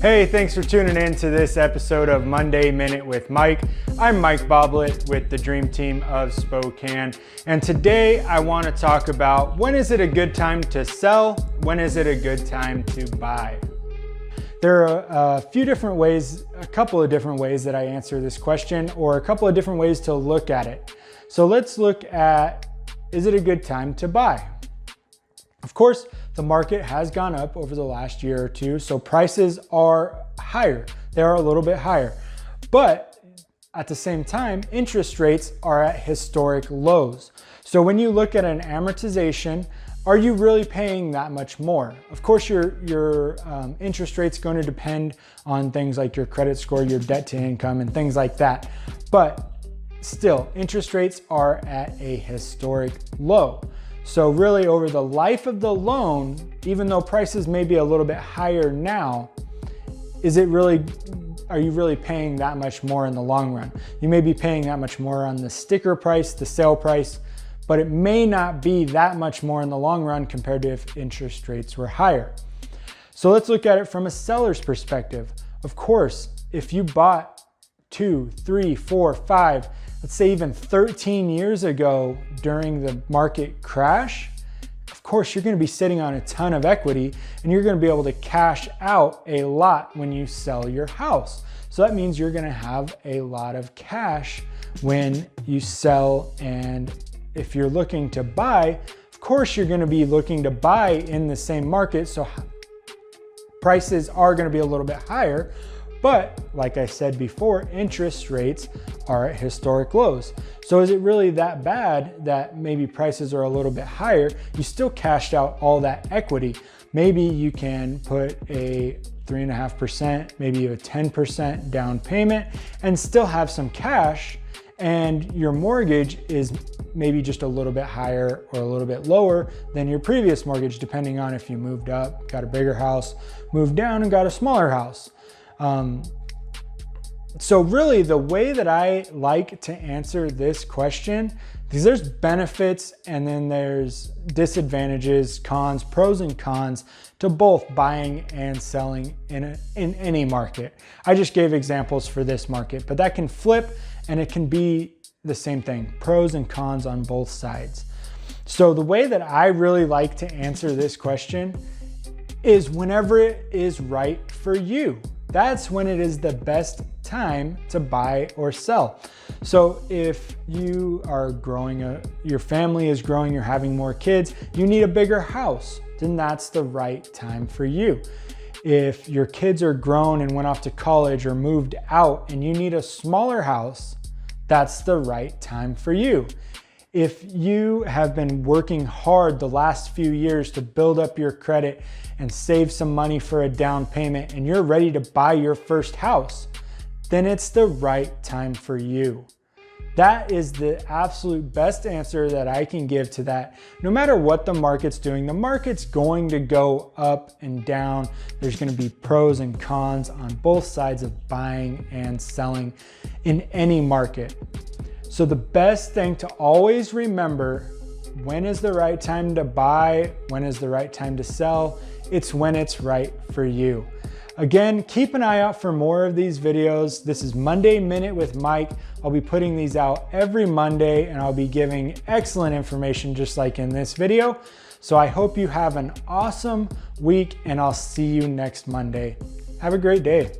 Hey, thanks for tuning in to this episode of Monday Minute with Mike. I'm Mike Boblet with the Dream Team of Spokane. And today I want to talk about when is it a good time to sell? When is it a good time to buy? There are a couple of different ways that I answer this question, or a couple of different ways to look at it. So let's look at, is it a good time to buy? Of course, the market has gone up over the last year or two, so prices are higher. They are a little bit higher. But at the same time, interest rates are at historic lows. So when you look at an amortization, are you really paying that much more? Of course, your interest rate's going to depend on things like your credit score, your debt to income, and things like that. But still, interest rates are at a historic low. So really over the life of the loan, even though prices may be a little bit higher now, are you really paying that much more in the long run? You may be paying that much more on the sticker price, the sale price, but it may not be that much more in the long run compared to if interest rates were higher. So let's look at it from a seller's perspective. Of course, if you bought 2, 3, 4, 5, let's say even 13 years ago during the market crash, of course, you're going to be sitting on a ton of equity and you're going to be able to cash out a lot when you sell your house. So that means you're going to have a lot of cash when you sell. And if you're looking to buy, of course, you're going to be looking to buy in the same market. So prices are going to be a little bit higher. But like I said before, interest rates are at historic lows. So is it really that bad that maybe prices are a little bit higher? You still cashed out all that equity. Maybe you can put a 3.5%, maybe a 10% down payment and still have some cash, and your mortgage is maybe just a little bit higher or a little bit lower than your previous mortgage, depending on if you moved up, got a bigger house, moved down and got a smaller house. So really the way that I like to answer this question, because there's benefits and then there's disadvantages, cons, pros and cons to both buying and selling in any market. I just gave examples for this market, but that can flip and it can be the same thing, pros and cons on both sides. So the way that I really like to answer this question is whenever it is right for you. That's when it is the best time to buy or sell. So if you are growing, your family is growing, you're having more kids, you need a bigger house, then that's the right time for you. If your kids are grown and went off to college or moved out and you need a smaller house, that's the right time for you. If you have been working hard the last few years to build up your credit and save some money for a down payment and you're ready to buy your first house, then it's the right time for you. That is the absolute best answer that I can give to that. No matter what the market's doing, the market's going to go up and down. There's going to be pros and cons on both sides of buying and selling in any market. So the best thing to always remember, when is the right time to buy? When is the right time to sell? It's when it's right for you. Again, keep an eye out for more of these videos. This is Monday Minute with Mike. I'll be putting these out every Monday and I'll be giving excellent information just like in this video. So I hope you have an awesome week and I'll see you next Monday. Have a great day.